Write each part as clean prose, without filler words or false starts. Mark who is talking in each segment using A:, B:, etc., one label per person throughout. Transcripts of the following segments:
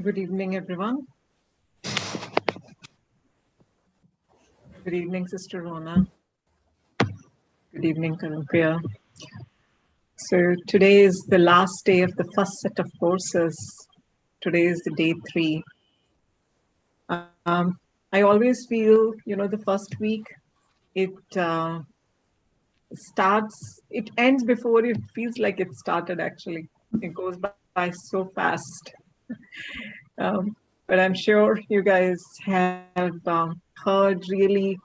A: Good evening, everyone. Good evening, Sister Rona. Good evening, Kanupriya. So today is the last day of the first set of courses. Today is the day 3. I always feel, the first week, it ends before it feels like it started, actually. It goes by so fast. But I'm sure you guys have heard really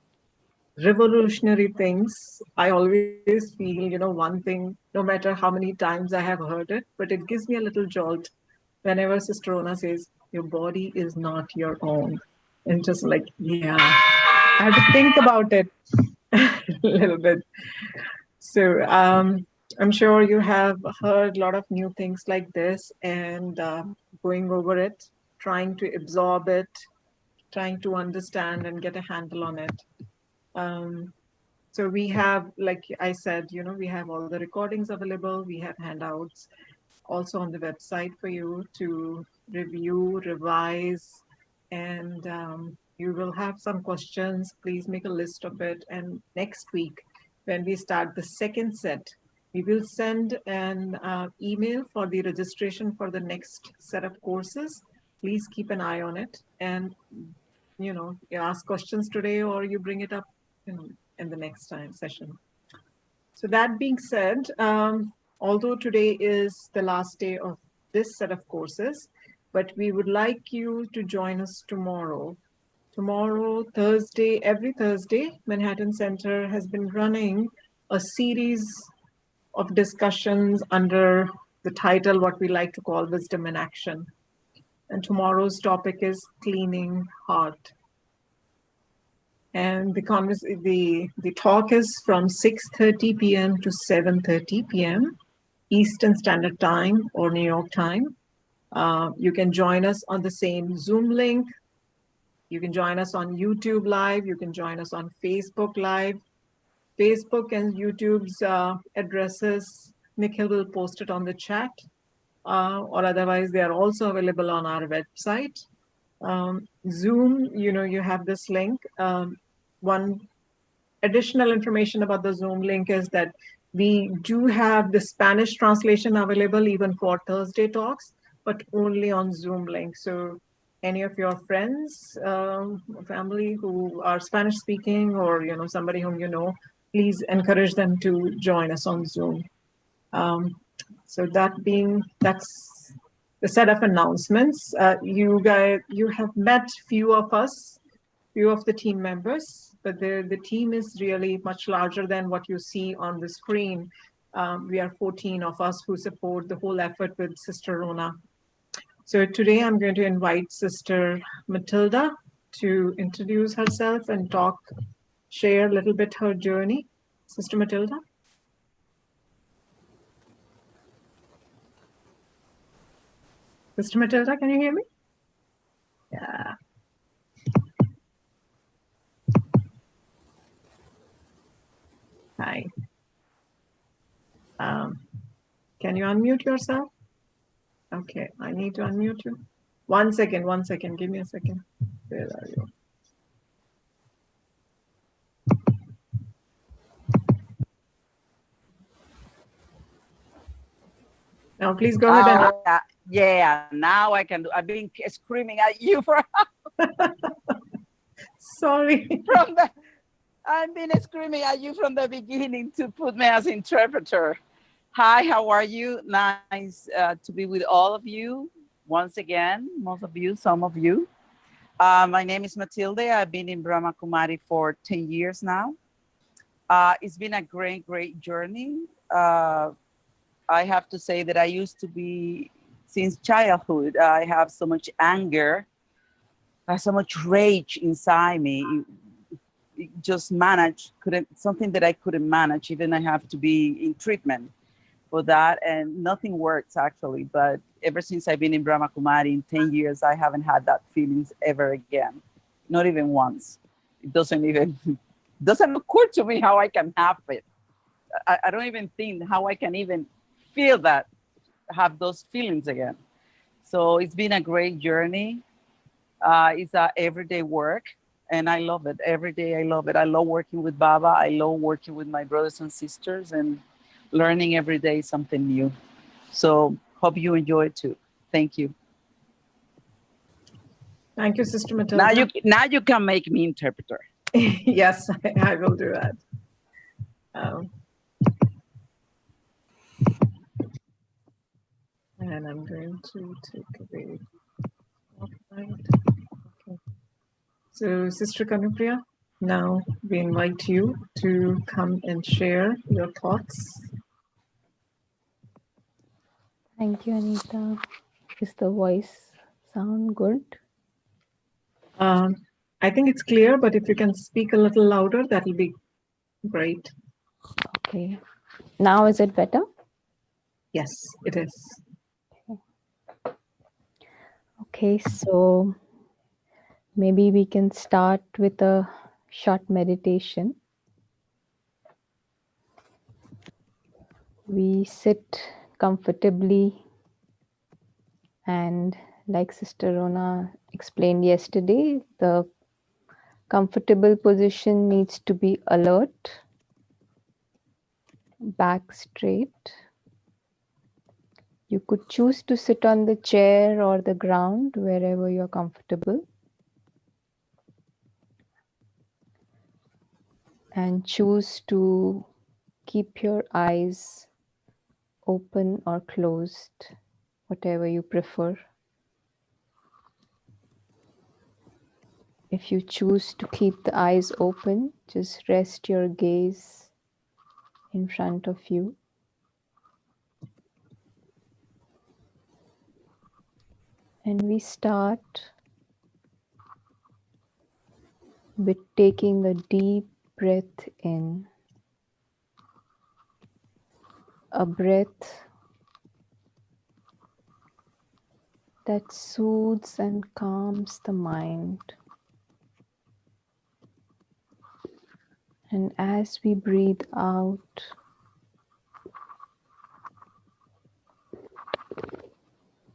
A: revolutionary things. I always feel, one thing, no matter how many times I have heard it, but it gives me a little jolt whenever Sister Rona says, your body is not your own. And just like, yeah, I have to think about it a little bit. So I'm sure you have heard a lot of new things like this and going over it, trying to absorb it, trying to understand and get a handle on it. So we have, like I said, we have all the recordings available. We have handouts also on the website for you to review, revise, and you will have some questions. Please make a list of it. And next week, when we start the second set, we will send an email for the registration for the next set of courses. Please keep an eye on it. And, you ask questions today or you bring it up in the next time session. So that being said, although today is the last day of this set of courses, but we would like you to join us tomorrow. Tomorrow, Thursday, every Thursday, Manhattan Center has been running a series of discussions under the title, what we like to call Wisdom in Action. And tomorrow's topic is cleaning heart. And the talk is from 6:30 p.m. to 7:30 p.m. Eastern Standard Time or New York time. You can join us on the same Zoom link. You can join us on YouTube Live. You can join us on Facebook Live. Facebook and YouTube's addresses, Nikhil will post it on the chat, or otherwise they are also available on our website. Zoom, you have this link. One additional information about the Zoom link is that we do have the Spanish translation available even for Thursday talks, but only on Zoom link. So any of your friends, family who are Spanish speaking or, somebody whom please encourage them to join us on Zoom. So that's the set of announcements. You have met few of the team members, but the team is really much larger than what you see on the screen. We are 14 of us who support the whole effort with Sister Rona. So today I'm going to invite Sister Matilda to introduce herself and share a little bit her journey. Sister Matilda. Sister Matilda, can you hear me? Yeah. Hi. Can you unmute yourself? Okay, I need to unmute you. One second. Give me a second. Where are you? Now, please go ahead.
B: Yeah, now I can do. I've been screaming at you for.
A: Sorry.
B: I've been screaming at you from the beginning to put me as interpreter. Hi, how are you? Nice to be with all of you once again. Most of you, some of you. My name is Matilde. I've been in Brahma Kumaris for 10 years now. It's been a great journey. I have to say that I used to be, since childhood, I have so much anger, so much rage inside me. Just something that I couldn't manage. Even I have to be in treatment for that, and nothing works actually. But ever since I've been in Brahma Kumaris in 10 years, I haven't had that feelings ever again, not even once. It doesn't occur to me how I can have it. I don't even think how I can even feel that, have those feelings again. So it's been a great journey. It's a everyday work, and I love it. Every day I love it. I love working with Baba. I love working with my brothers and sisters and learning every day something new. So hope you enjoy it too. Thank you.
A: Thank you, Sister Matilda.
B: Now you can make me interpreter.
A: Yes, I will do that. And I'm going to take away. Okay. So, Sister Kanupriya, now we invite you to come and share your thoughts.
C: Thank you, Anita. Is the voice sound good?
A: I think it's clear, but if you can speak a little louder, that'll be great.
C: Okay. Now is it better?
A: Yes, it is.
C: Okay, so maybe we can start with a short meditation. We sit comfortably, and like Sister Rona explained yesterday, the comfortable position needs to be alert, back straight. You could choose to sit on the chair or the ground, wherever you're comfortable. And choose to keep your eyes open or closed, whatever you prefer. If you choose to keep the eyes open, just rest your gaze in front of you. And we start with taking a deep breath in. A breath that soothes and calms the mind. And as we breathe out,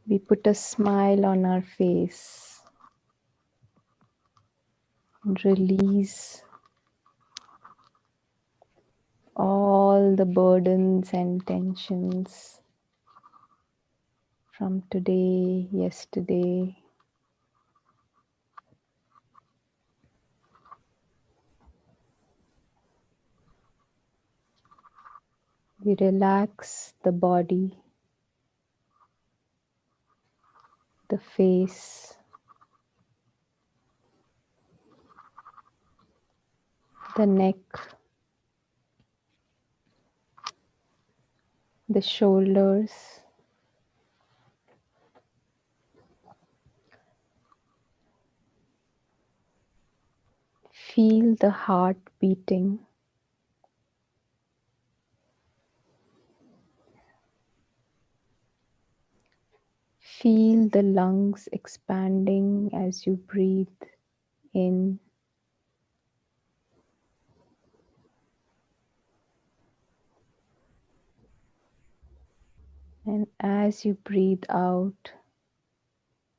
C: we put a smile on our face and release all the burdens and tensions from today, yesterday. We relax the body, the face, the neck, the shoulders, feel the heart beating. Feel the lungs expanding as you breathe in. And as you breathe out,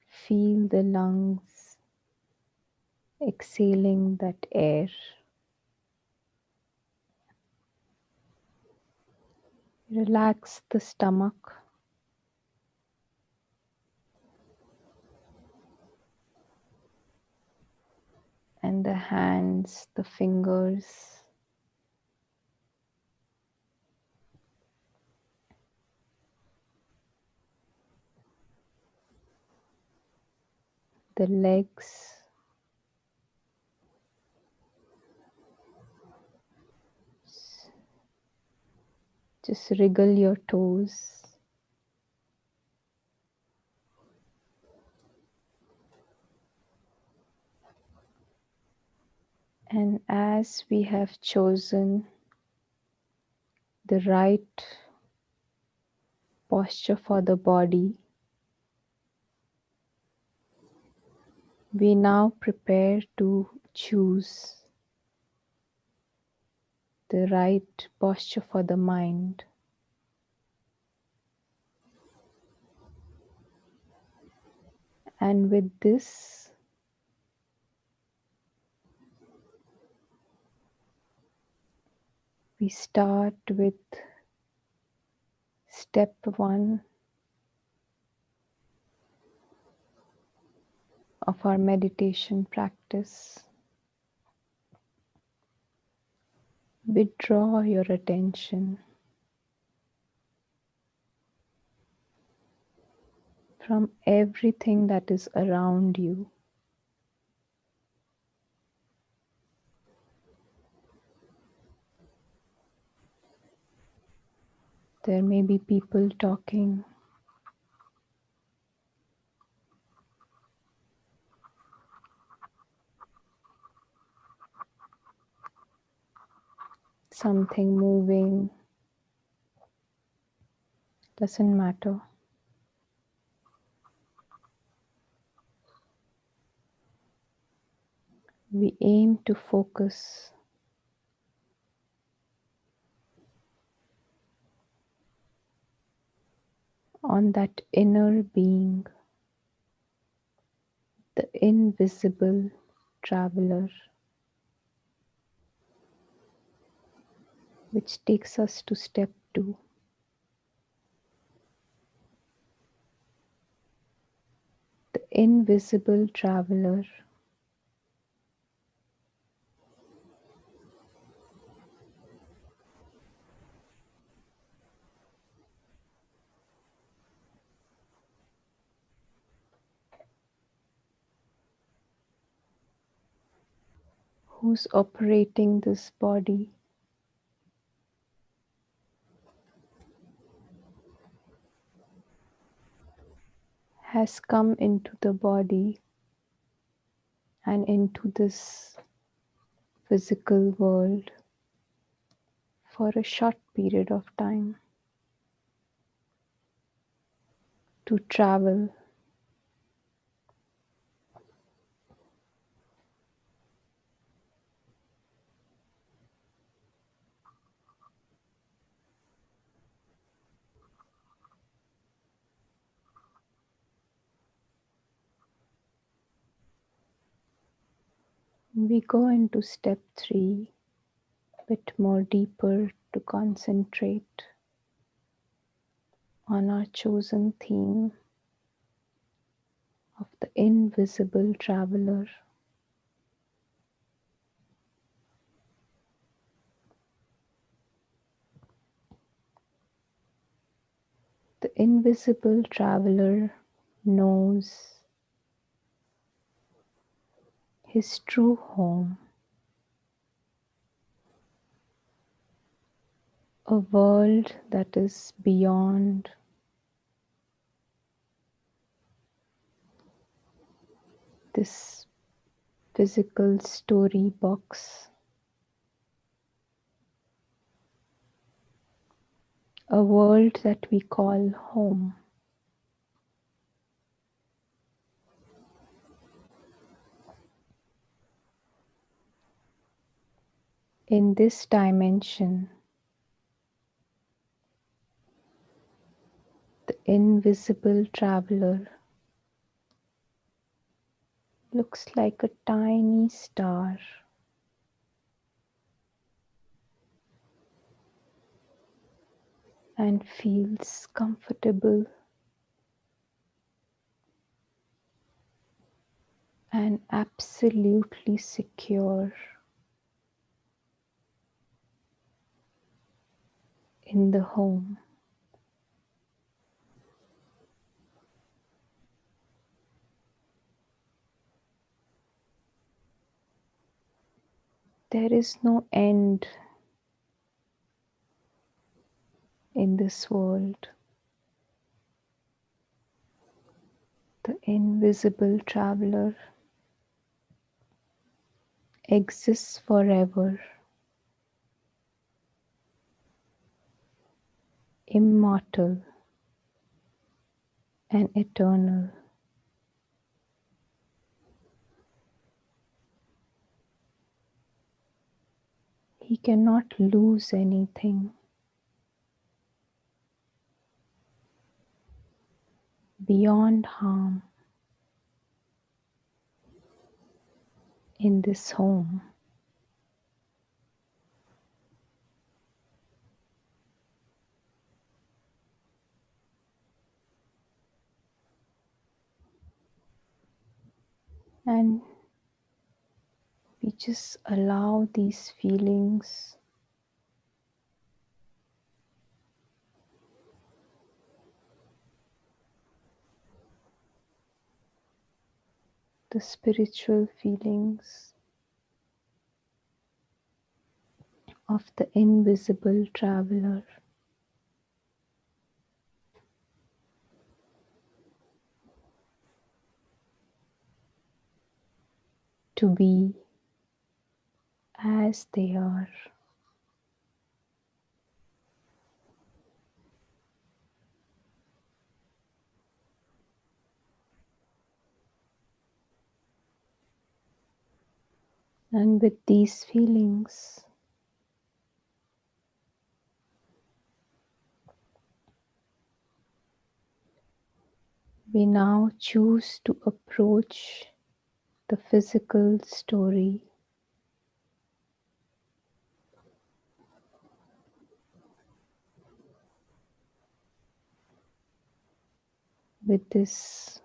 C: feel the lungs exhaling that air. Relax the stomach. And the hands, the fingers. The legs. Just wriggle your toes. And as we have chosen the right posture for the body, we now prepare to choose the right posture for the mind. And with this, we start with step 1 of our meditation practice. Withdraw your attention from everything that is around you. There may be people talking, something moving, doesn't matter. We aim to focus on that inner being, the invisible traveler, which takes us to step 2. The invisible traveler who's operating this body has come into the body and into this physical world for a short period of time to travel. We go into step 3, a bit more deeper, to concentrate on our chosen theme of the invisible traveler. The invisible traveler knows his true home, a world that is beyond this physical story box, a world that we call home. In this dimension, the invisible traveler looks like a tiny star, and feels comfortable and absolutely secure in the home. There is no end in this world. The invisible traveler exists forever, immortal and eternal. He cannot lose anything. Beyond harm, in this home. And we just allow these feelings the spiritual feelings of the invisible traveler to be as they are. And with these feelings, we now choose to approach the physical story with this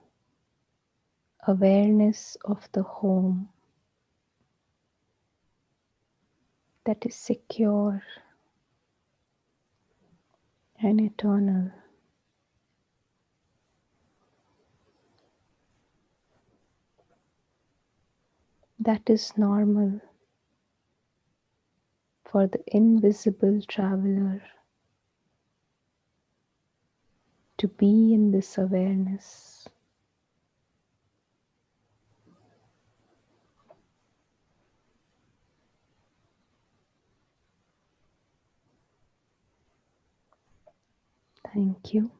C: awareness of the home that is secure and eternal. That is normal for the invisible traveler to be in this awareness. Thank you.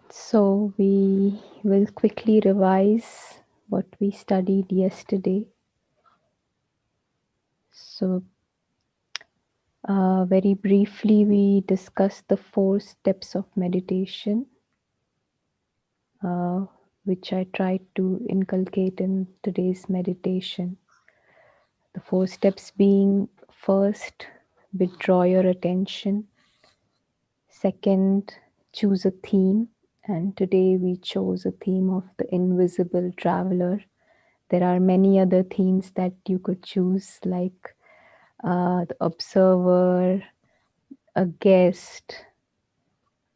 C: So we will quickly revise what we studied yesterday. So very briefly, we discussed the 4 steps of meditation, which I tried to inculcate in today's meditation. The 4 steps being: first, withdraw your attention. Second, choose a theme. And today we chose a theme of the invisible traveler. There are many other themes that you could choose, like the observer, a guest,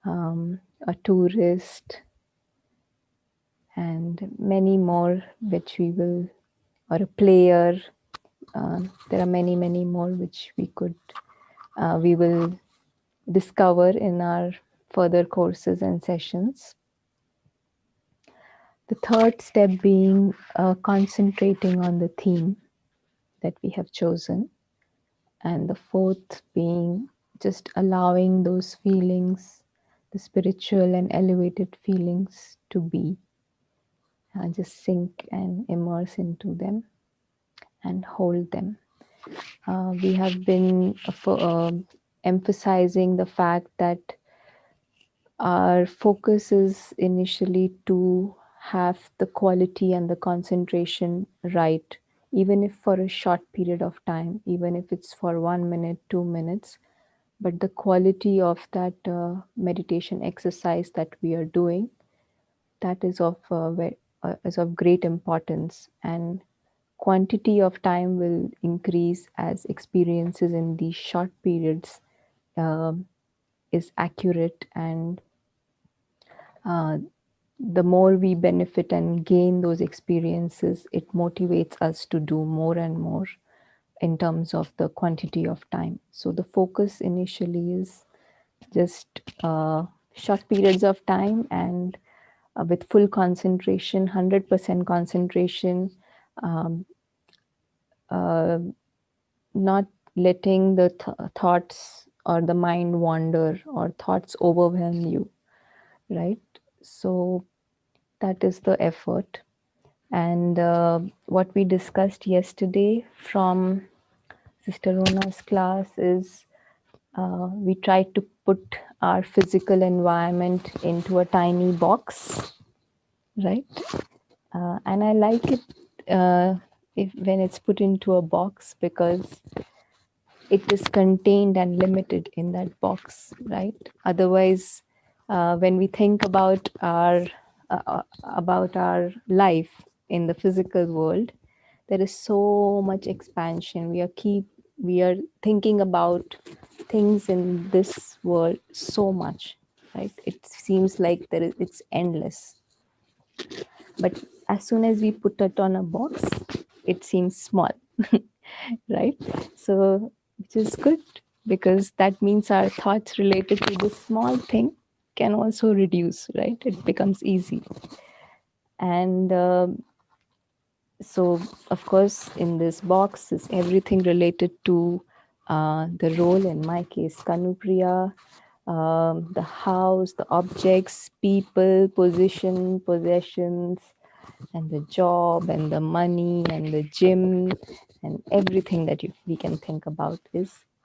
C: a tourist, and many more, which we will, or a player. There are many, many more which we will discover in our further courses and sessions. The third step being concentrating on the theme that we have chosen. And the fourth being just allowing those feelings, the spiritual and elevated feelings, to be. Just sink and immerse into them and hold them. We have been emphasizing the fact that our focus is initially to have the quality and the concentration right, even if for a short period of time, even if it's for 1 minute, 2 minutes. But the quality of that meditation exercise that we are doing, that is of great importance. And quantity of time will increase as experiences in these short periods is accurate, and the more we benefit and gain those experiences, it motivates us to do more and more in terms of the quantity of time. So the focus initially is just short periods of time, and with full concentration, 100% concentration, not letting the thoughts or the mind wander or thoughts overwhelm you, right? So that is the effort. And what we discussed yesterday from Sister Rona's class is We try to put our physical environment into a tiny box, right? And I like it when it's put into a box, because it is contained and limited in that box, right? Otherwise, when we think about our life in the physical world, there is so much expansion. We are thinking about things in this world so much, right? It seems like it's endless. But as soon as we put it on a box, it seems small, right? So, which is good, because that means our thoughts related to this small thing can also reduce, right? It becomes easy. And so, of course, in this box is everything related to the role, in my case, Kanupriya, the house, the objects, people, position, possessions, and the job, and the money, and the gym, and everything that we can think about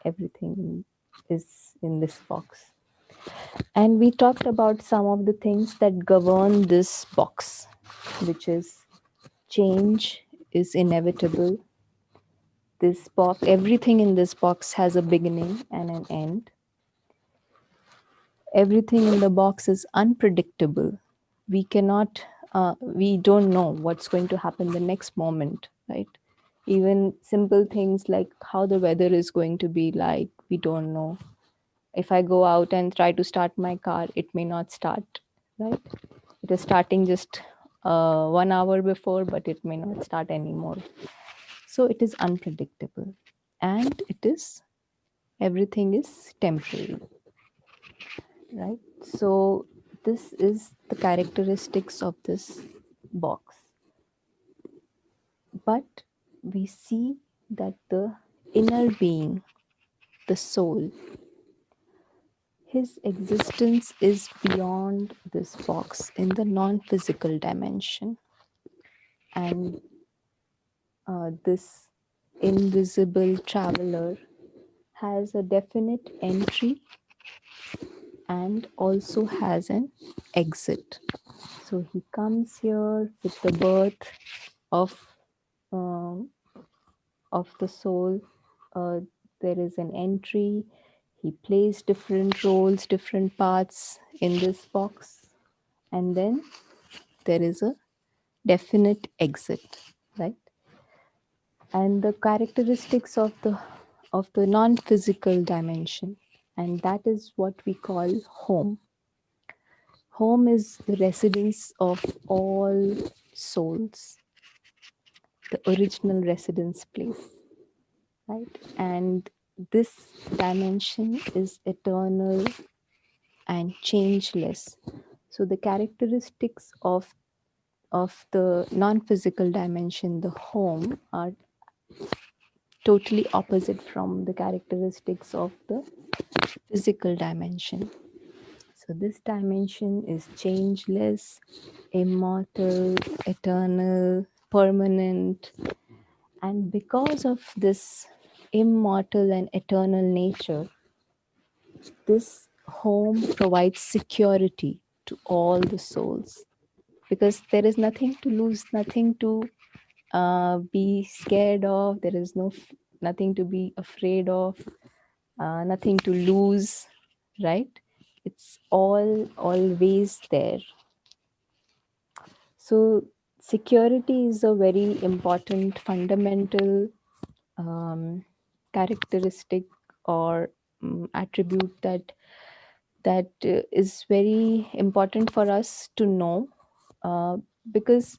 C: everything is in this box. And we talked about some of the things that govern this box, which is change is inevitable. This box, everything in this box has a beginning and an end. Everything in the box is unpredictable. We don't know what's going to happen the next moment, right? Even simple things like how the weather is going to be like, we don't know. If I go out and try to start my car, it may not start, right? It is starting just 1 hour before, but it may not start anymore. So it is unpredictable, and everything is temporary, right? So this is the characteristics of this box. But we see that the inner being, the soul, his existence is beyond this box in the non-physical dimension. And this invisible traveler has a definite entry and also has an exit. So he comes here with the birth of um, the soul. There is an entry. He plays different roles, different parts in this box, and then there is a definite exit, right? And the characteristics of the non-physical dimension, and that is what we call home. Home is the residence of all souls, the original residence place, right? And this dimension is eternal and changeless. So the characteristics of the non-physical dimension, the home, are totally opposite from the characteristics of the physical dimension. So this dimension is changeless, immortal, eternal, permanent. And because of this immortal and eternal nature, this home provides security to all the souls, because there is nothing to lose, nothing to be scared of. There is nothing to be afraid of, nothing to lose, right? It's always there. So security is a very important fundamental characteristic or attribute that is very important for us to know, because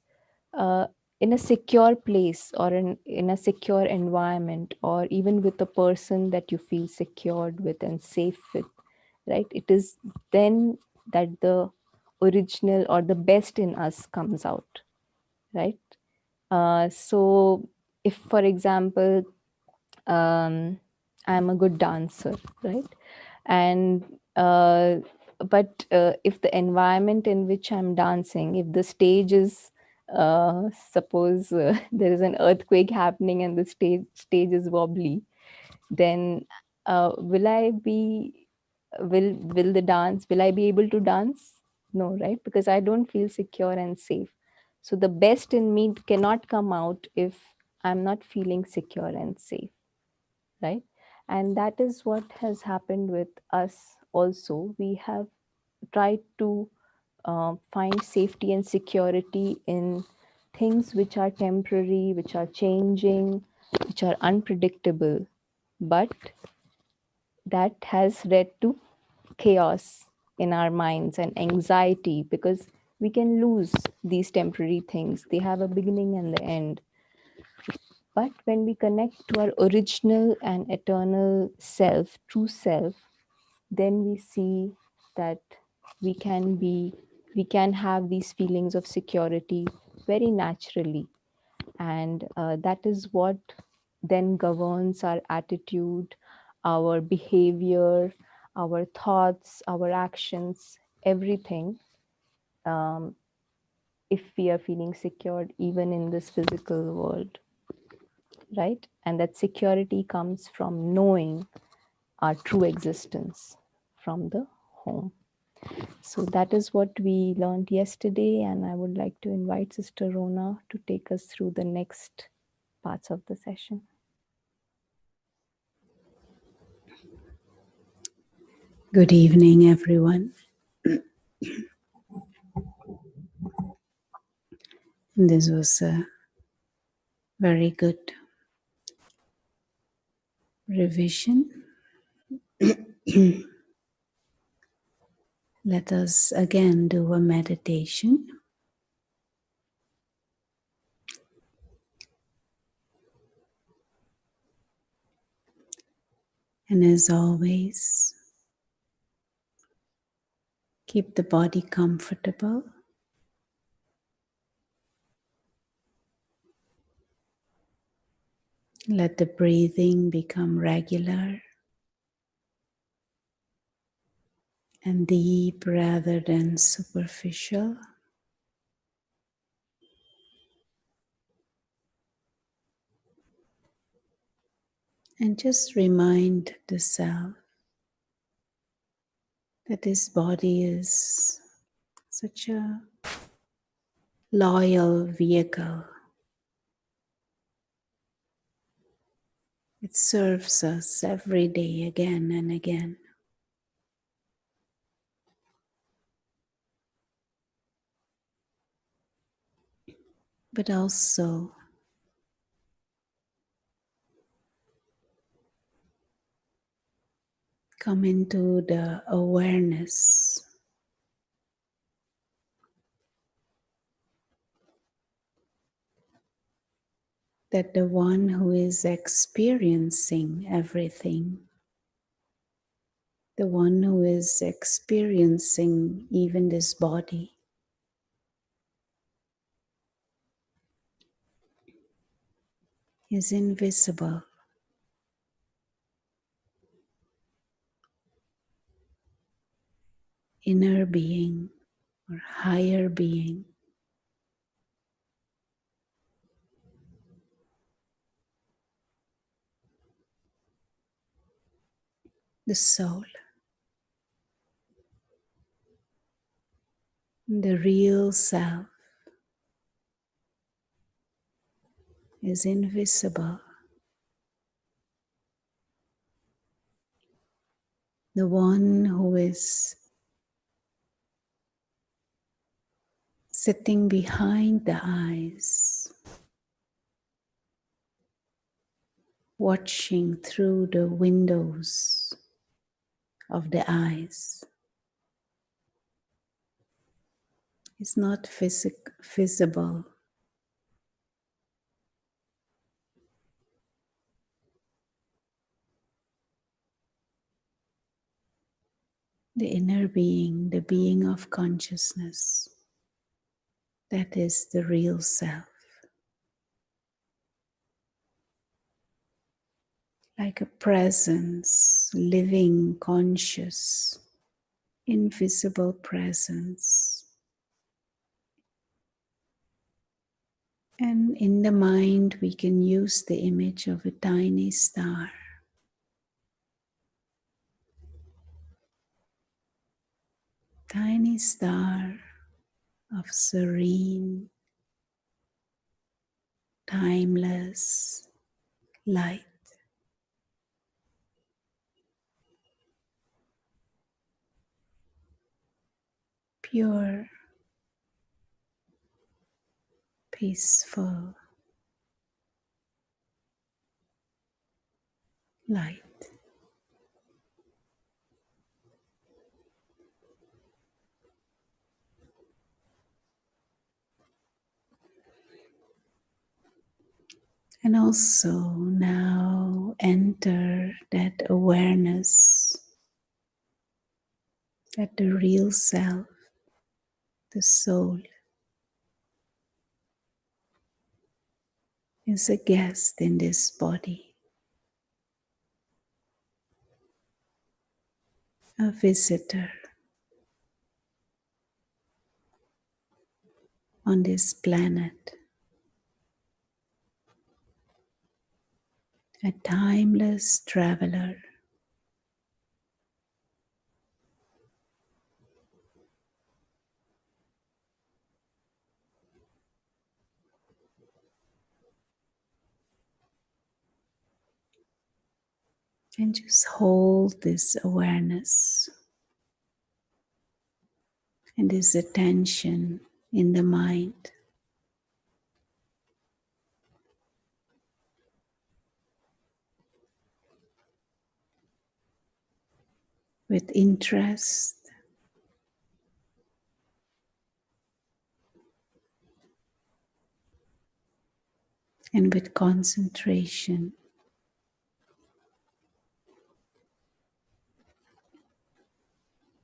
C: in a secure place, or in a secure environment, or even with a person that you feel secured with and safe with, right? It is then that the original or the best in us comes out, right? So if, for example, I'm a good dancer, right? And but if the environment in which I'm dancing, if the stage is suppose there is an earthquake happening and the stage is wobbly, then will I be, will the dance, will I be able to dance? No, right? Because I don't feel secure and safe. So the best in me cannot come out if I'm not feeling secure and safe, right? And that is what has happened with us also. We have tried to find safety and security in things which are temporary, which are changing, which are unpredictable. But that has led to chaos in our minds and anxiety, because we can lose these temporary things. They have a beginning and the end. But when we connect to our original and eternal self, true self, then we see that we can be, we can have these feelings of security very naturally. And that is what then governs our attitude, our behavior, our thoughts, our actions, everything. If we are feeling secured even in this physical world, right? And that security comes from knowing our true existence from the home. So that is what we learned yesterday, and I would like to invite Sister Rona to take us through the next parts of the session.
D: Good evening, everyone. This was a very good revision. Let us again do a meditation. And as always, keep the body comfortable. Let the breathing become regular and deep rather than superficial. And just remind the self that this body is such a loyal vehicle. It serves us every day again and again. But also come into the awareness that the one who is experiencing everything, the one who is experiencing even this body, is invisible. Inner being or higher being. The soul. The real self is invisible. The one who is sitting behind the eyes, watching through the windows of the eyes, is not visible. The inner being, the being of consciousness, that is the real self. Like a presence, living, conscious, invisible presence. And in the mind, we can use the image of a tiny star. tiny star of serene, timeless light. Pure, peaceful light. And also now enter that awareness that the real self, the soul, is a guest in this body, a visitor on this planet, a timeless traveler. And just hold this awareness and this attention in the mind. With interest and with concentration.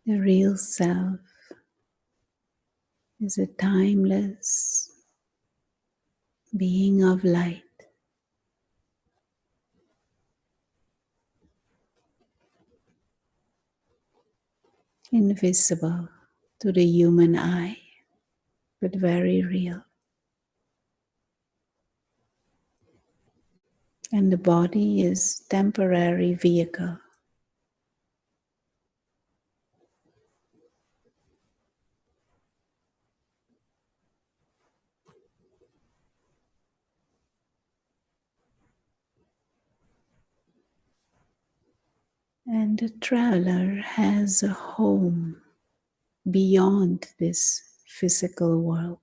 D: The real self is a timeless being of light, invisible to the human eye, but very real. And the body is temporary vehicle. And the traveler has a home beyond this physical world,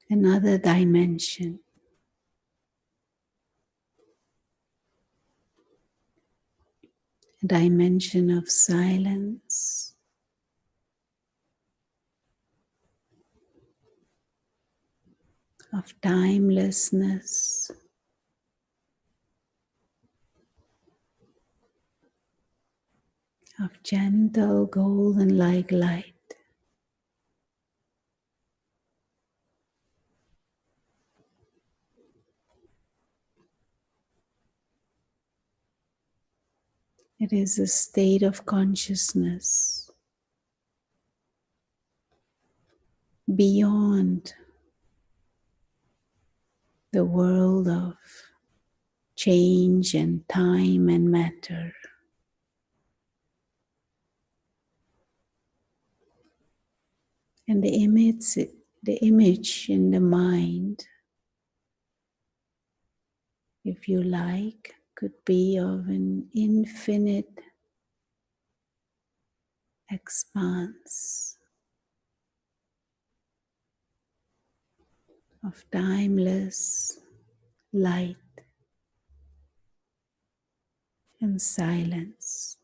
D: another dimension, a dimension of silence, of timelessness, of gentle golden-like light. It is a state of consciousness beyond the world of change and time and matter. And the image in the mind, if you like, could be of an infinite expanse of timeless light and silence.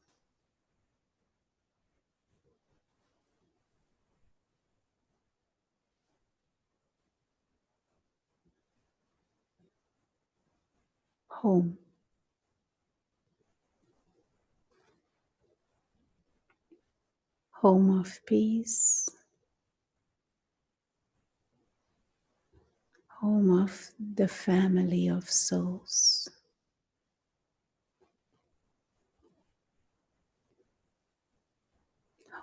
D: Home. Home of peace. Home of the family of souls.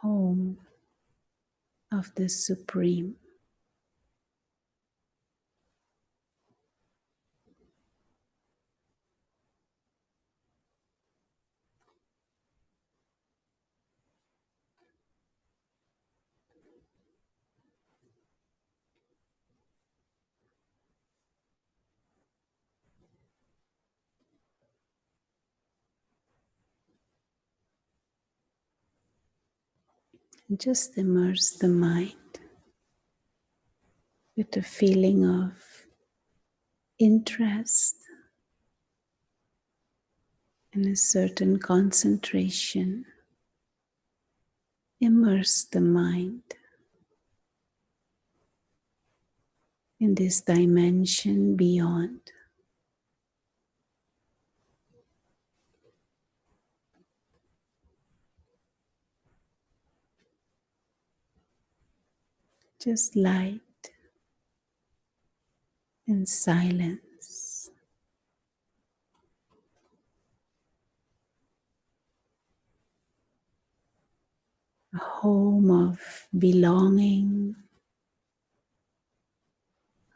D: Home of the Supreme. And just immerse the mind with a feeling of interest and a certain concentration. Immerse the mind in this dimension beyond. Just light and silence. A home of belonging,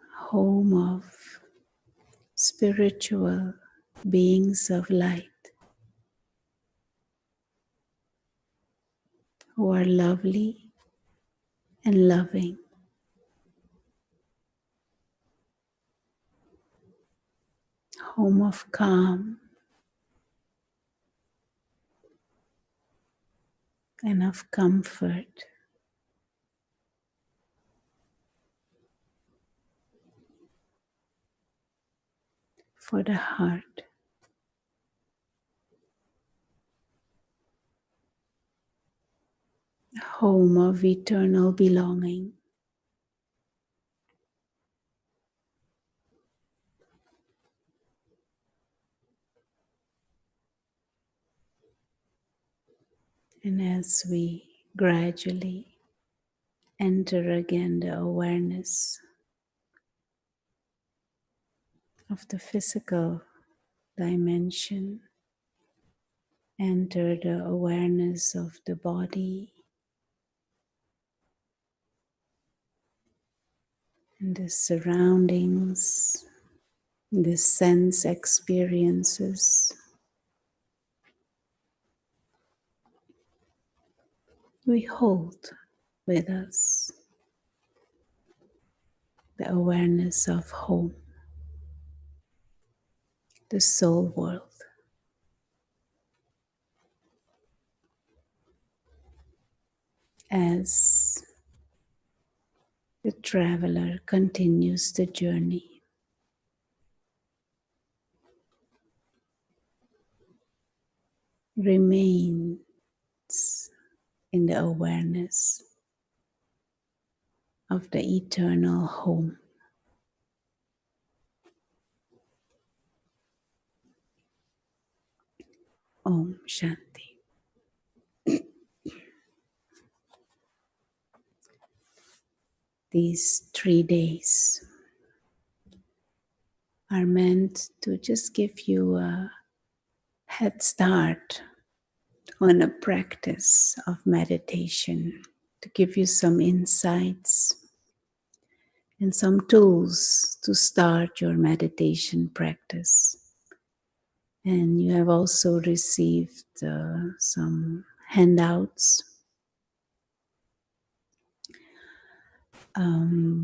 D: a home of spiritual beings of light who are lovely and loving. Home of calm and of comfort. For the heart. A home of eternal belonging. And as we gradually enter again the awareness of the physical dimension, enter the awareness of the body and the surroundings, the sense experiences. We hold with us the awareness of home, the soul world. As the traveler continues the journey, remains in the awareness of the eternal home. Om Shanti. These 3 days are meant to just give you a head start on a practice of meditation, to give you some insights and some tools to start your meditation practice. And you have also received some handouts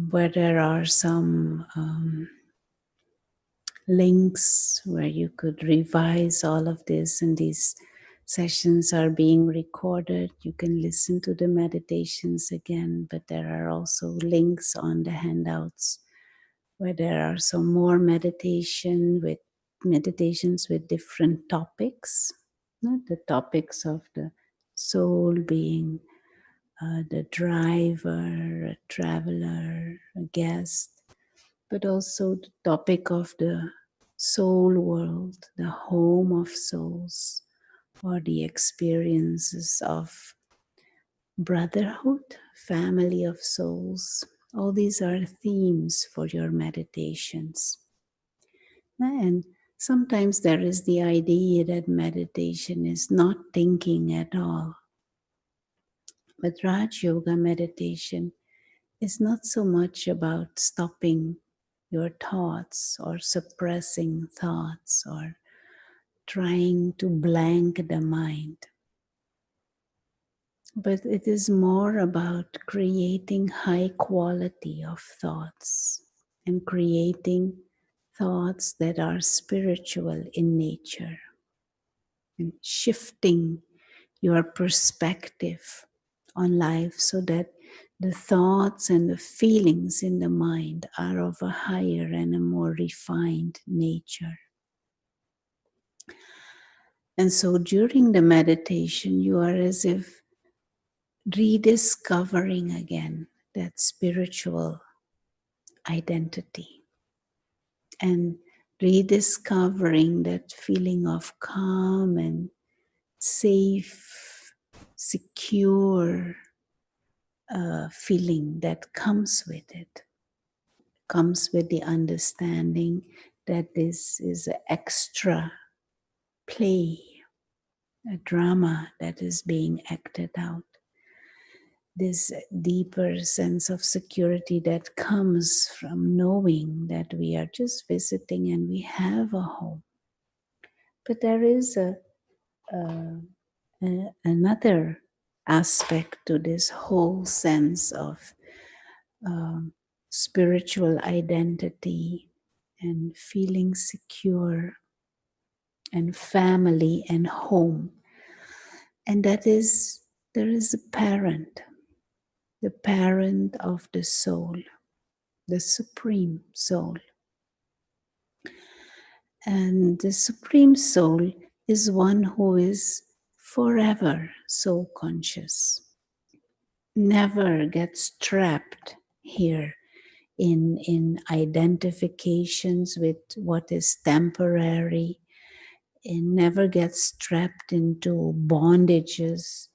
D: where there are some links where you could revise all of this, and these sessions are being recorded. You can listen to the meditations again, but there are also links on the handouts where there are some more meditations with different topics. The topics of the soul being the driver, a traveler, a guest, but also the topic of the soul world, the home of souls, or the experiences of brotherhood, family of souls. All these are themes for your meditations. And sometimes there is the idea that meditation is not thinking at all. But Raj Yoga meditation is not so much about stopping your thoughts or suppressing thoughts or trying to blank the mind. But it is more about creating high quality of thoughts and creating thoughts that are spiritual in nature and shifting your perspective on life, so that the thoughts and the feelings in the mind are of a higher and a more refined nature. And so during the meditation, you are as if rediscovering again that spiritual identity and rediscovering that feeling of calm and safe, secure feeling that comes with it. Comes with the understanding that this is an extra play, a drama that is being acted out. This deeper sense of security that comes from knowing that we are just visiting and we have a home. But there is another aspect to this whole sense of spiritual identity and feeling secure and family and home. And that is, there is a parent, the parent of the soul, the supreme soul. And the supreme soul is one who is forever so conscious, never gets trapped here in identifications with what is temporary. It never gets trapped into bondages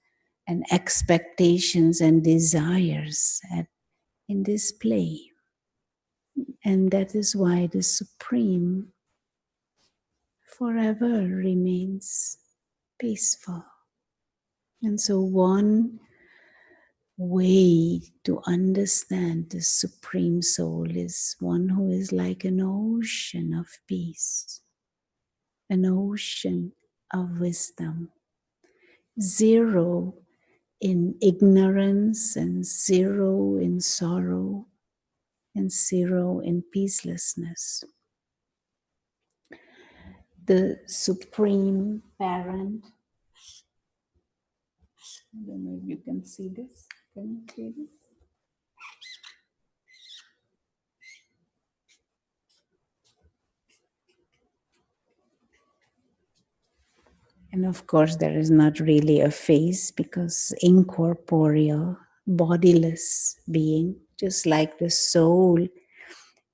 D: and expectations and desires in this play. And that is why the Supreme forever remains peaceful. And so one way to understand the Supreme Soul is one who is like an ocean of peace, an ocean of wisdom, zero in ignorance and zero in sorrow and zero in peacelessness. The Supreme Parent, I don't know if you can see this. Can you see this? And of course, there is not really a face because incorporeal, bodiless being, just like the soul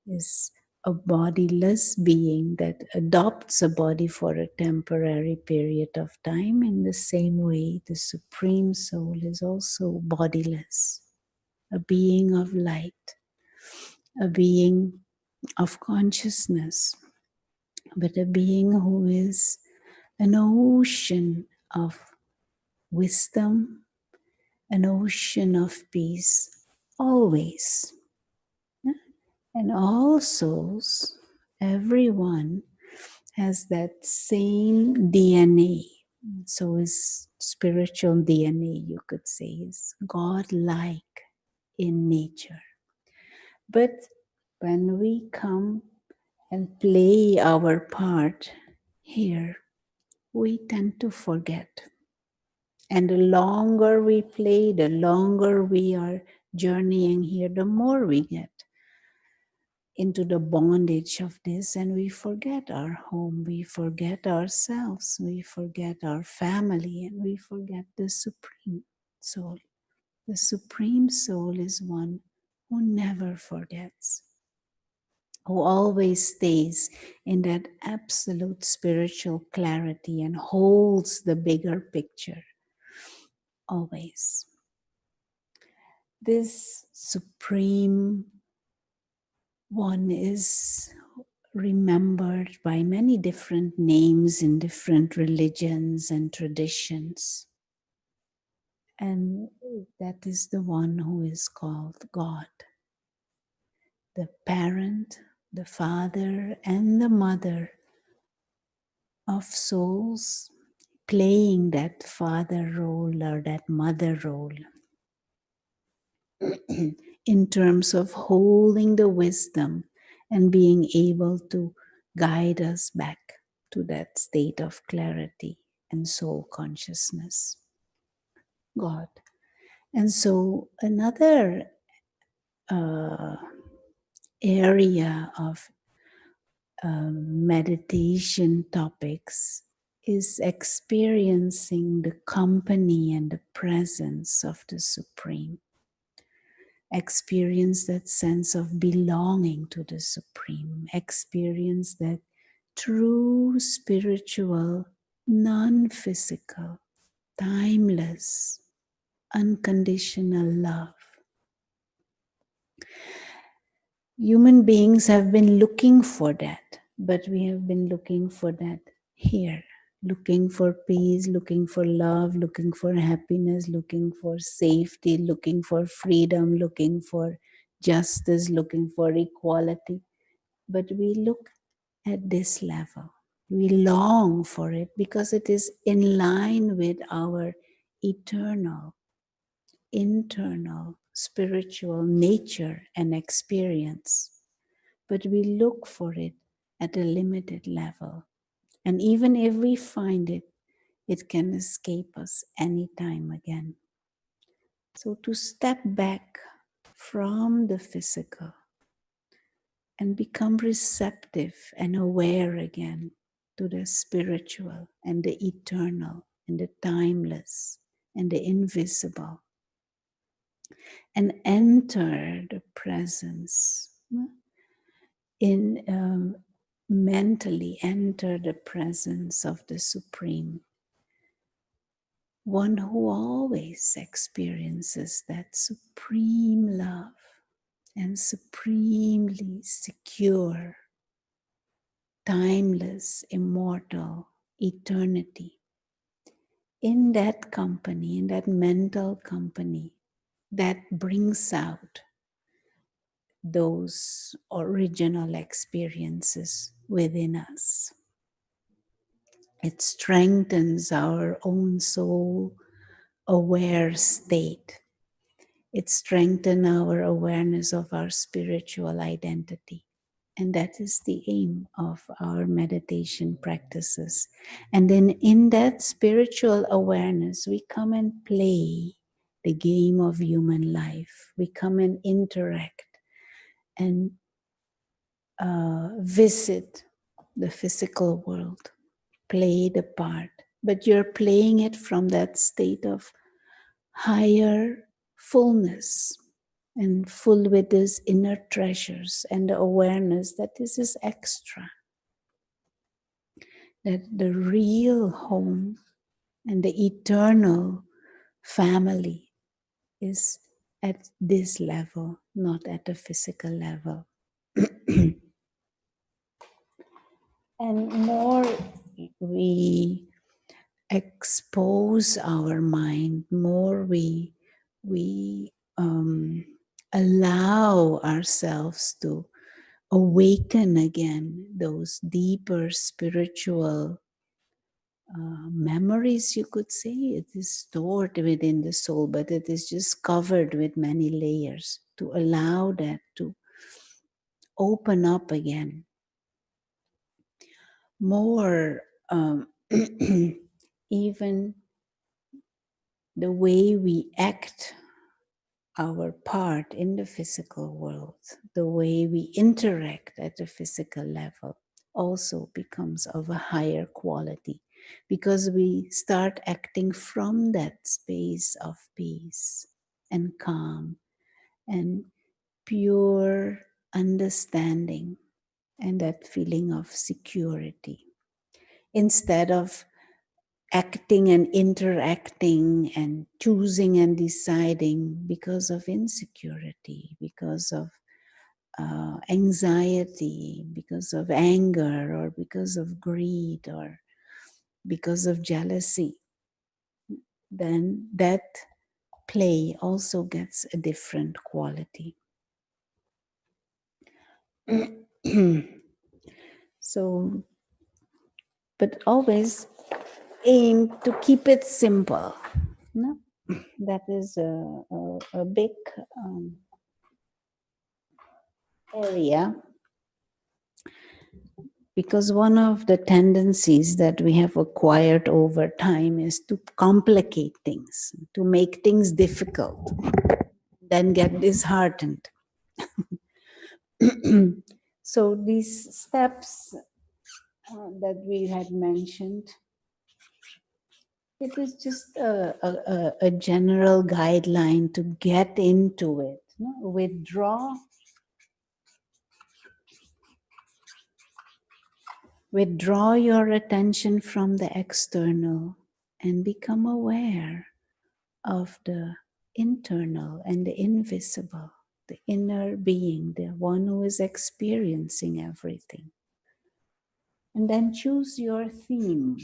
D: is a bodiless being that adopts a body for a temporary period of time. In the same way, the Supreme Soul is also bodiless, a being of light, a being of consciousness, but a being who is an ocean of wisdom, an ocean of peace, always. And all souls, everyone has that same DNA. So is spiritual DNA, you could say, is God-like in nature. But when we come and play our part here, we tend to forget. And the longer we play, the longer we are journeying here, the more we get into the bondage of this, and we forget our home, we forget ourselves, we forget our family, and we forget the Supreme Soul. The Supreme Soul is one who never forgets, who always stays in that absolute spiritual clarity and holds the bigger picture, always. This Supreme One is remembered by many different names in different religions and traditions. And that is the one who is called God. The parent, the father, and the mother of souls playing that father role or that mother role in terms of holding the wisdom and being able to guide us back to that state of clarity and soul consciousness. God. And so another area of meditation topics is experiencing the company and the presence of the Supreme. Experience that sense of belonging to the Supreme. Experience that true spiritual, non-physical, timeless, unconditional love. Human beings have been looking for that, but we have been looking for that here. Looking for peace, looking for love, looking for happiness, looking for safety, looking for freedom, looking for justice, looking for equality. But we look at this level. We long for it because it is in line with our eternal, internal, spiritual nature and experience. But we look for it at a limited level. And even if we find it, it can escape us anytime again. So to step back from the physical and become receptive and aware again to the spiritual and the eternal and the timeless and the invisible, and enter the presence in mentally enter the presence of the Supreme, one who always experiences that supreme love and supremely secure, timeless, immortal eternity. In that company, in that mental company, that brings out those original experiences within us. It strengthens our own soul aware state. It strengthens our awareness of our spiritual identity. And that is the aim of our meditation practices. And then in that spiritual awareness, we come and play the game of human life. We come and interact and visit the physical world, play the part, but you're playing it from that state of higher fullness and full with these inner treasures and the awareness that this is extra, that the real home and the eternal family is at this level, not at the physical level. And more we expose our mind, more we allow ourselves to awaken again those deeper spiritual memories, you could say. It is stored within the soul, but it is just covered with many layers. To allow that to open up again. More even the way we act our part in the physical world, the way we interact at the physical level also becomes of a higher quality, because we start acting from that space of peace and calm and pure understanding and that feeling of security, instead of acting and interacting and choosing and deciding because of insecurity, because of anxiety, because of anger, or because of greed, or because of jealousy. Then that play also gets a different quality. So, but always aim to keep it simple. No? That is a big area. Because one of the tendencies that we have acquired over time is to complicate things, to make things difficult, then get disheartened. So these steps that we had mentioned, it is just a general guideline to get into it. No? Withdraw your attention from the external and become aware of the internal and the invisible, the inner being, the one who is experiencing everything. And then choose your theme.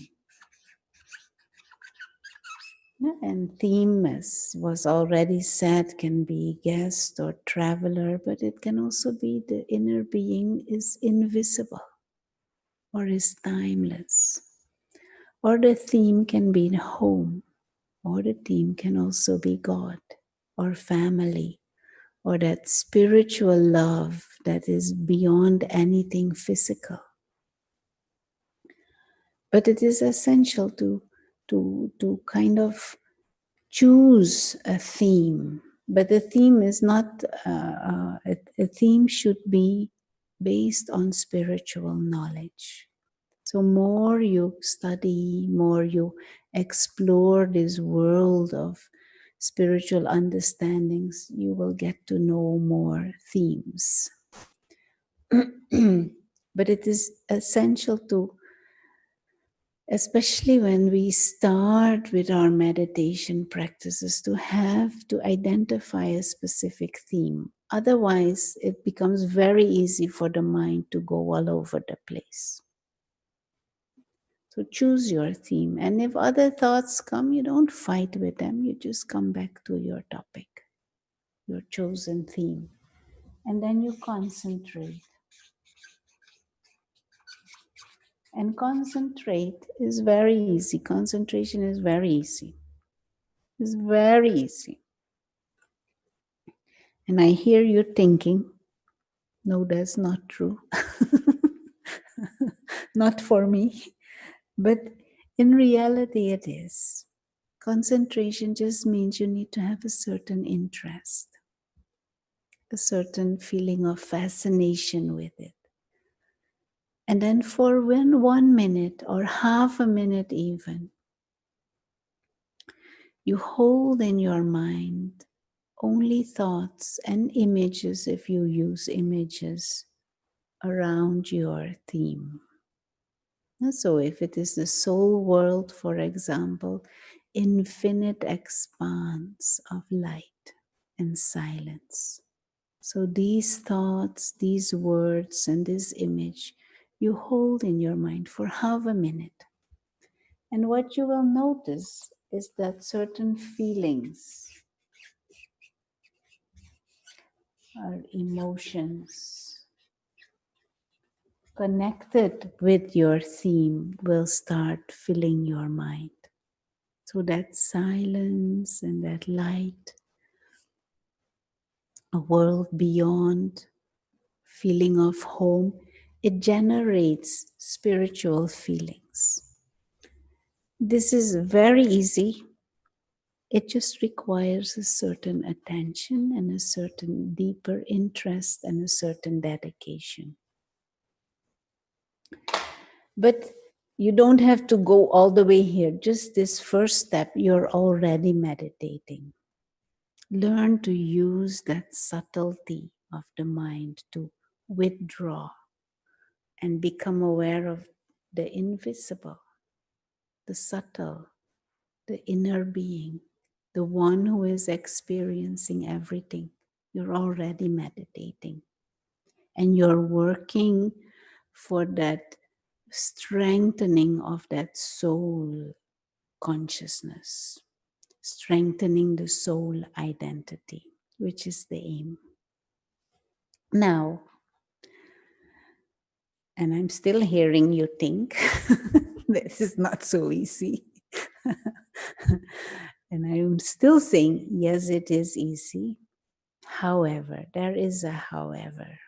D: And theme, as was already said, can be guest or traveler, but it can also be the inner being is invisible or is timeless. Or the theme can be home, or the theme can also be God or family, or that spiritual love that is beyond anything physical. But it is essential to kind of choose a theme. But the theme is not, a theme should be based on spiritual knowledge. So more you study, more you explore this world of spiritual understandings, you will get to know more themes. But it is essential to, especially when we start with our meditation practices, to identify a specific theme. Otherwise, it becomes very easy for the mind to go all over the place. So choose your theme. And if other thoughts come, you don't fight with them. You just come back to your topic, your chosen theme. And then you concentrate. And concentrate is very easy. Concentration is very easy. It's very easy. And I hear you thinking, no, that's not true. Not for me. But in reality, it is. Concentration just means you need to have a certain interest, a certain feeling of fascination with it. And then for 1 minute or half a minute even, you hold in your mind only thoughts and images, if you use images, around your theme. And so if it is the soul world, for example, infinite expanse of light and silence. So these thoughts, these words, and this image, you hold in your mind for half a minute. And what you will notice is that certain feelings or emotions connected with your theme will start filling your mind. So that silence and that light, a world beyond, feeling of home, it generates spiritual feelings. This is very easy. It just requires a certain attention and a certain deeper interest and a certain dedication. But you don't have to go all the way here. Just this first step, you're already meditating. Learn to use that subtlety of the mind to withdraw and become aware of the invisible, the subtle, the inner being, the one who is experiencing everything. You're already meditating. And you're working for that strengthening of that soul consciousness, strengthening the soul identity, which is the aim. Now, and I'm still hearing you think, this is not so easy. And I'm still saying, yes, it is easy. However, there is a however.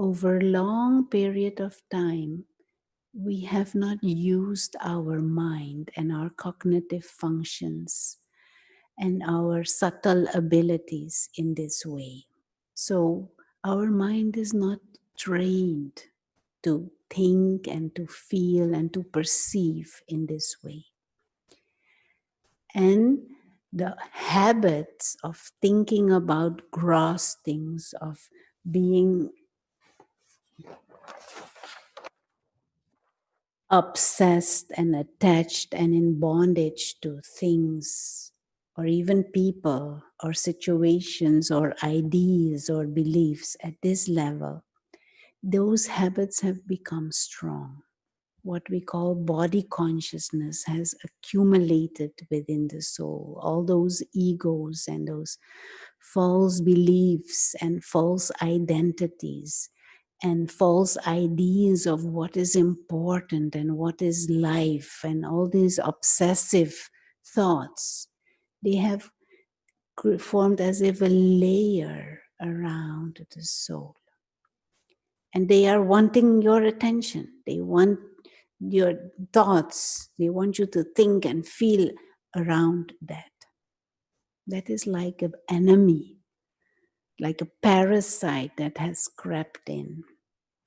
D: over a long period of time, we have not used our mind and our cognitive functions and our subtle abilities in this way. So our mind is not trained to think and to feel and to perceive in this way. And the habits of thinking about gross things, of being obsessed and attached and in bondage to things, or even people, or situations, or ideas, or beliefs at this level, those habits have become strong. What we call body consciousness has accumulated within the soul. All those egos and those false beliefs and false identities and false ideas of what is important and what is life, and all these obsessive thoughts, they have formed as if a layer around the soul. And they are wanting your attention. They want your thoughts. They want you to think and feel around that. That is like an enemy, like a parasite that has crept in.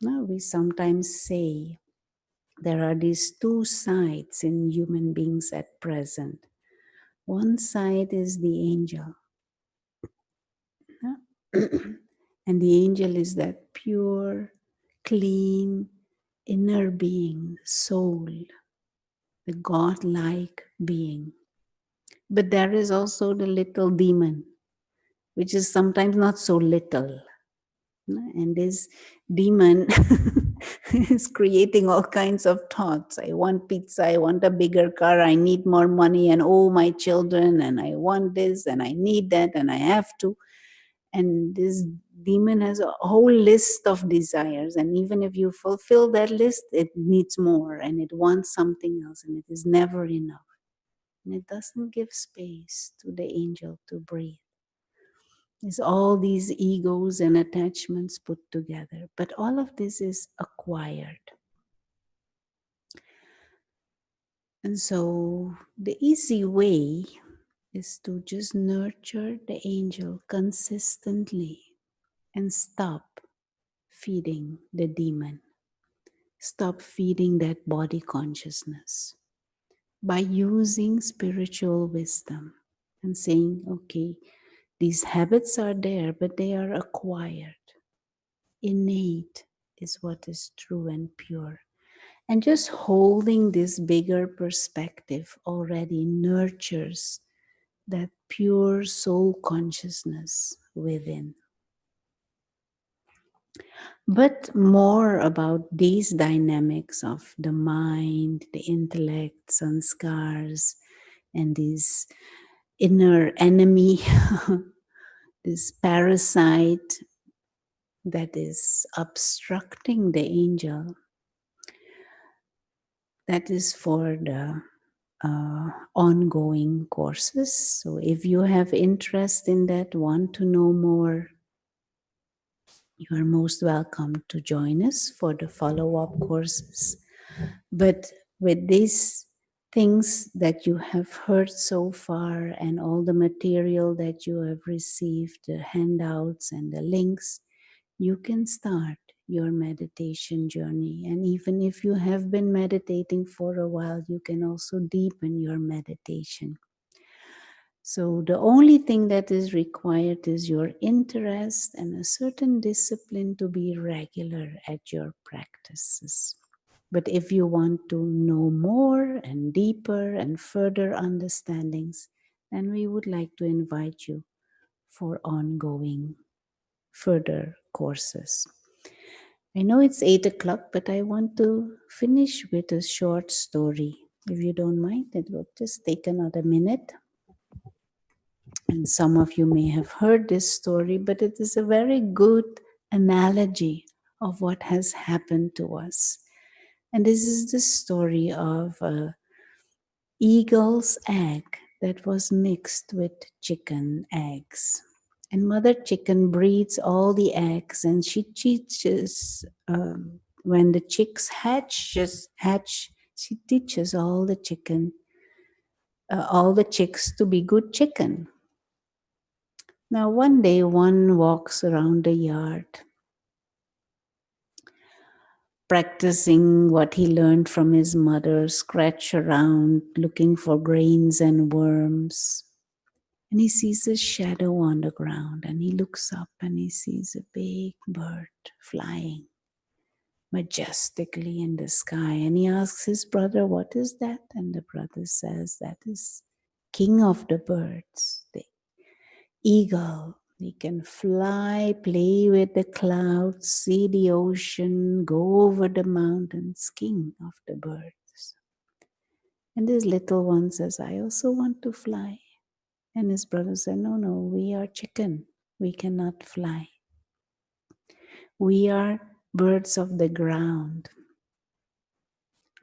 D: Now, we sometimes say there are these two sides in human beings at present. One side is the angel. And the angel is that pure, clean, inner being, soul, the God-like being. But there is also the little demon, which is sometimes not so little. And this demon is creating all kinds of thoughts. I want pizza, I want a bigger car, I need more money, and oh, my children, and I want this, and I need that, and I have to. And this demon has a whole list of desires. And even if you fulfill that list, it needs more, and it wants something else, and it is never enough. And it doesn't give space to the angel to breathe. It's all these egos and attachments put together. But all of this is acquired. And so the easy way is to just nurture the angel consistently and stop feeding the demon. Stop feeding that body consciousness by using spiritual wisdom and saying, okay, these habits are there, but they are acquired. Innate is what is true and pure. And just holding this bigger perspective already nurtures that pure soul consciousness within. But more about these dynamics of the mind, the intellect, sanskars, and this inner enemy, this parasite that is obstructing the angel, that is for the ongoing courses. So if you have interest in that, want to know more, you are most welcome to join us for the follow-up courses. But with these things that you have heard so far and all the material that you have received, the handouts and the links, you can start your meditation journey. And even if you have been meditating for a while, you can also deepen your meditation. So the only thing that is required is your interest and a certain discipline to be regular at your practices. But if you want to know more and deeper and further understandings, then we would like to invite you for ongoing further courses. I know it's 8 o'clock, but I want to finish with a short story. If you don't mind, it will just take another minute. And some of you may have heard this story, but it is a very good analogy of what has happened to us. And this is the story of an eagle's egg that was mixed with chicken eggs. And mother chicken breeds all the eggs, and she teaches, when the chicks hatch, she teaches all the chicks to be good chicken. Now one day one walks around the yard, practicing what he learned from his mother, scratch around, looking for grains and worms. And he sees a shadow on the ground, and he looks up and he sees a big bird flying majestically in the sky. And he asks his brother, "What is that?" And the brother says, "That is king of the birds, the eagle. He can fly, play with the clouds, see the ocean, go over the mountains, king of the birds." And this little one says, "I also want to fly." And his brother said, "No, we are chicken. We cannot fly. We are birds of the ground."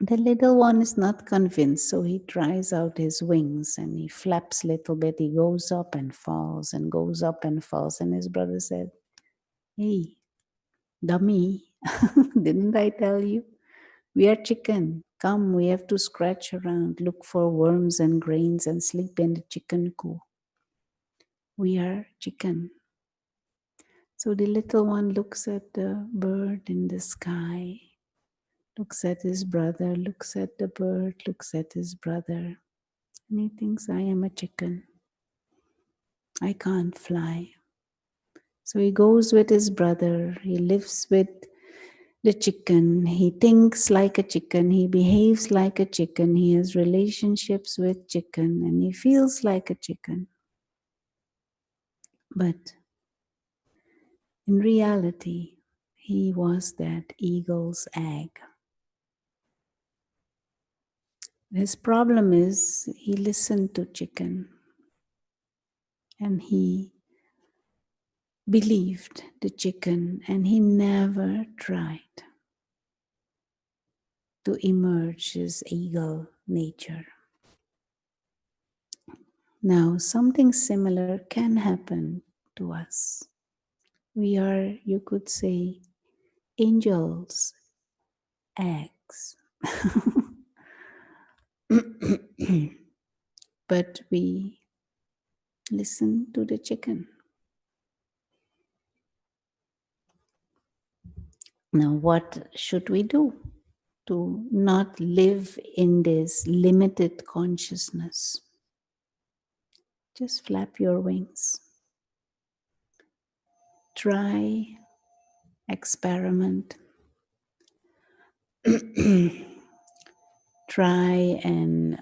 D: The little one is not convinced, so he tries out his wings and he flaps a little bit. He goes up and falls and goes up and falls. And his brother said, "Hey, dummy, didn't I tell you? We are chicken. Come, we have to scratch around, look for worms and grains and sleep in the chicken coop. We are chicken." So the little one looks at the bird in the sky, looks at his brother, looks at the bird, looks at his brother, and he thinks, "I am a chicken. I can't fly." So he goes with his brother, he lives with the chicken, he thinks like a chicken, he behaves like a chicken, he has relationships with chicken, and he feels like a chicken. But in reality, he was that eagle's egg. His problem is he listened to chicken and he believed the chicken, and he never tried to emerge his eagle nature. Now, something similar can happen to us. We are, you could say, angels' eggs. But we listen to the chicken. Now, what should we do to not live in this limited consciousness? Just flap your wings. Try, experiment. Try and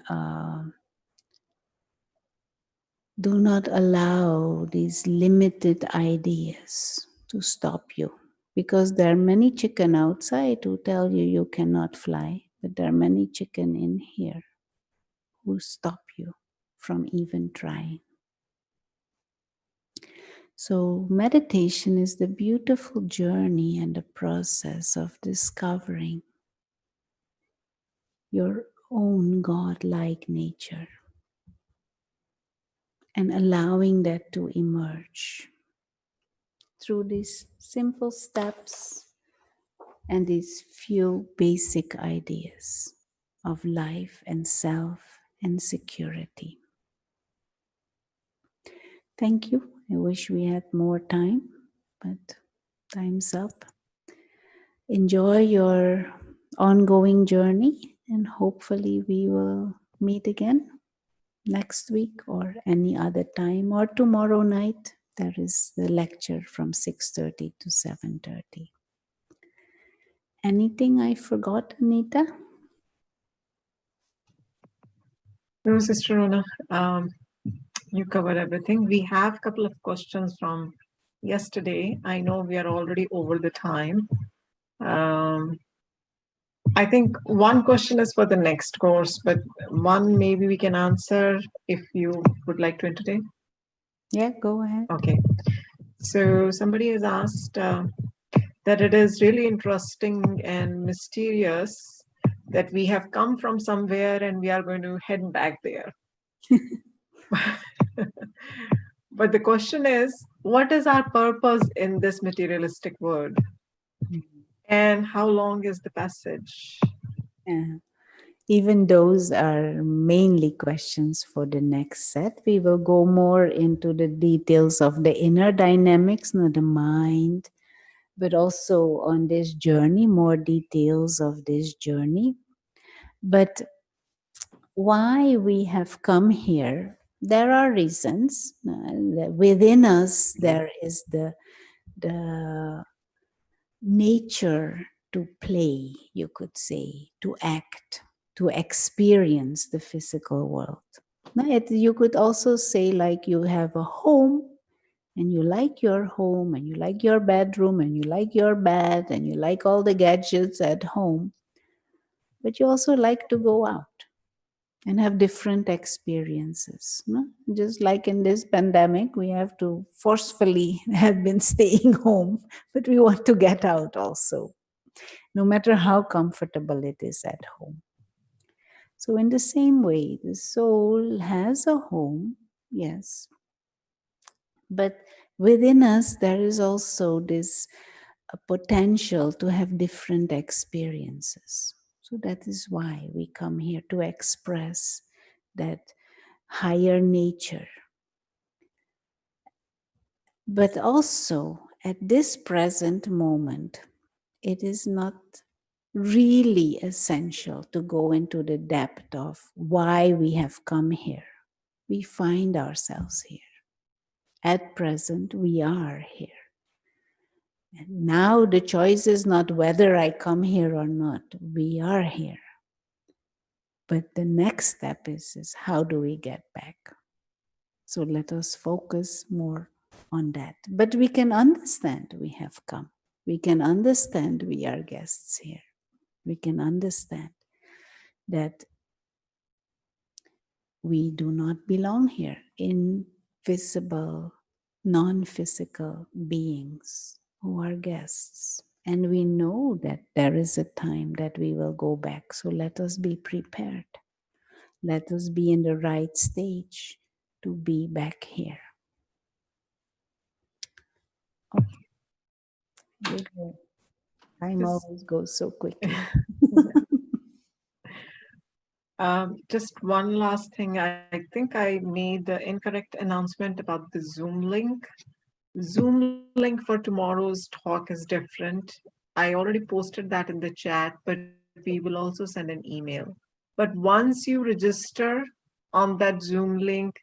D: do not allow these limited ideas to stop you. Because there are many chicken outside who tell you you cannot fly, but there are many chicken in here who stop you from even trying. So meditation is the beautiful journey and the process of discovering your own God-like nature and allowing that to emerge through these simple steps and these few basic ideas of life and self and security. Thank you. I wish we had more time, but time's up. Enjoy your ongoing journey, and hopefully we will meet again next week or any other time, or tomorrow night. There is the lecture from 6:30 to 7:30. Anything I forgot, Anita?
A: No, Sister Rona, you covered everything. We have a couple of questions from yesterday. I know we are already over the time. I think one question is for the next course, but one maybe we can answer if you would like to entertain.
D: Yeah, go ahead.
A: Okay. So somebody has asked that it is really interesting and mysterious that we have come from somewhere and we are going to head back there. But the question is, what is our purpose in this materialistic world? And how long is the passage?
D: Yeah. Even those are mainly questions for the next set. We will go more into the details of the inner dynamics, not the mind, but also on this journey, more details of this journey. But why we have come here, there are reasons. Within us, there is the nature to play, you could say, to act, to experience the physical world. Now, you could also say, like, you have a home and you like your home and you like your bedroom and you like your bed and you like all the gadgets at home, but you also like to go out and have different experiences. No? Just like in this pandemic, we have to forcefully have been staying home, but we want to get out also, no matter how comfortable it is at home. So, in the same way, the soul has a home, yes, but within us, there is also this potential to have different experiences. So, that is why we come here to express that higher nature. But also, at this present moment, it is not really essential to go into the depth of why we have come here. We find ourselves here. At present, we are here. And now the choice is not whether I come here or not. We are here. But the next step is how do we get back? So let us focus more on that. But we can understand we have come. We can understand we are guests here. We can understand that we do not belong here. Invisible, non-physical beings who are guests. And we know that there is a time that we will go back. So let us be prepared. Let us be in the right stage to be back here. Okay. Time always goes so quickly.
A: Just one last thing. I think I made the incorrect announcement about the Zoom link. Zoom link for tomorrow's talk is different. I already posted that in the chat, but we will also send an email. But once you register on that Zoom link,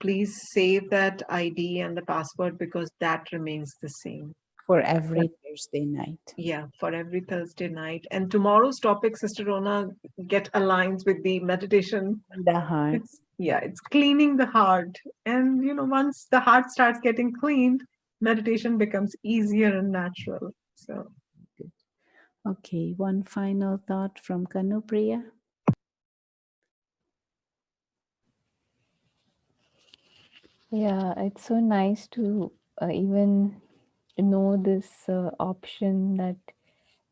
A: please save that ID and the password because that remains the same.
D: For every Thursday night.
A: Yeah, for every Thursday night. And tomorrow's topic, Sister Rona, get aligns with the meditation.
D: The heart.
A: It's cleaning the heart. And, once the heart starts getting cleaned, meditation becomes easier and natural. So,
D: good. Okay, one final thought from Kanupriya.
C: Yeah, it's so nice to even know this option that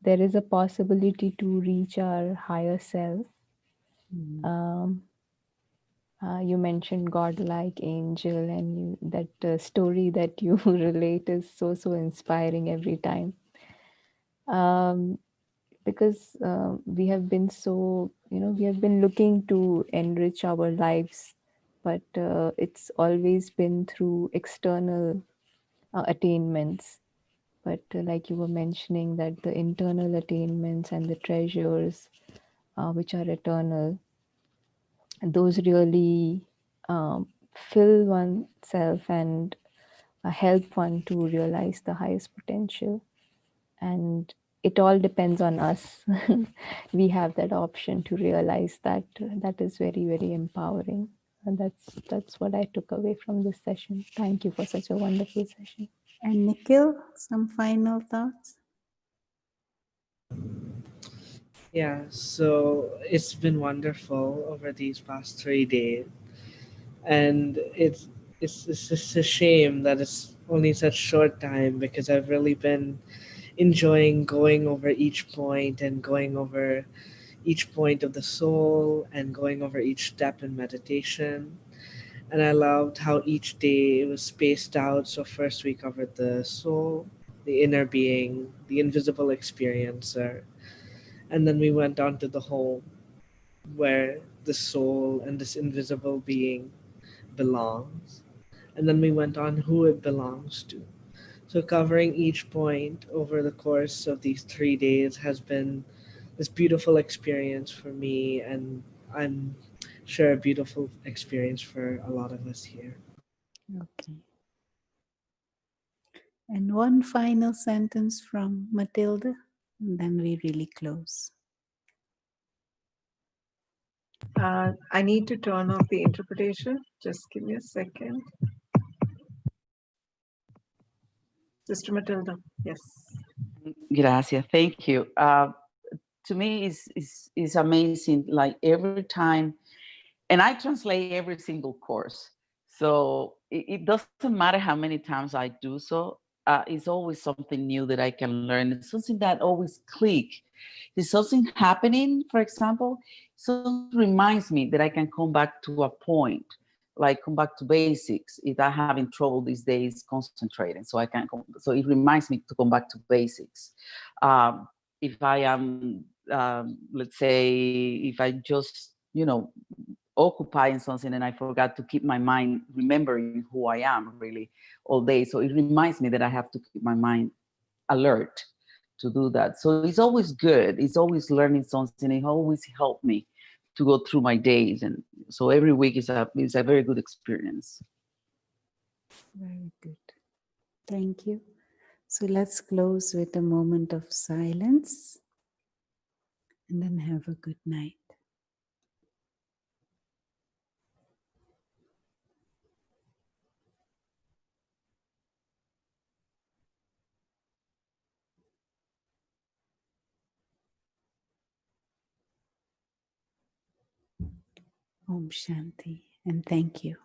C: there is a possibility to reach our higher self. You mentioned God-like angel, and that story that you relate is so inspiring every time. Because we have been we have been looking to enrich our lives, but it's always been through external attainments. But like you were mentioning, that the internal attainments and the treasures, which are eternal, those really fill oneself and help one to realize the highest potential. And it all depends on us. We have that option to realize that. That is very empowering. And that's what I took away from this session. Thank you for such a wonderful session.
D: And Nikhil, some final thoughts?
E: Yeah, so it's been wonderful over these past 3 days, and it's just a shame that it's only such short time because I've really been enjoying going over each point and going over each point of the soul and going over each step in meditation. And I loved how each day it was spaced out. So first we covered the soul, the inner being, the invisible experiencer, and then we went on to the home where the soul and this invisible being belongs. And then we went on who it belongs to. So covering each point over the course of these 3 days has been this beautiful experience for me, and I'm sure a beautiful experience for a lot of us here.
D: Okay. And one final sentence from Matilda, and then we really close.
A: I need to turn off the interpretation. Just give me a second. Sister Matilda, yes.
B: Gracias. Thank you. To me, is amazing. Like every time, and I translate every single course. So it doesn't matter how many times I do so. It's always something new that I can learn. It's something that always click. There's something happening, for example, so it reminds me that I can come back to a point, like come back to basics. If I'm having trouble these days concentrating, so I can. So it reminds me to come back to basics. If I am, let's say, if I just, occupying something and I forgot to keep my mind remembering who I am really all day. So it reminds me that I have to keep my mind alert to do that. So it's always good. It's always learning something. It always helped me to go through my days. And so every week is a very good experience.
D: Very good. Thank you. So let's close with a moment of silence and then have a good night. Om Shanti, and thank you.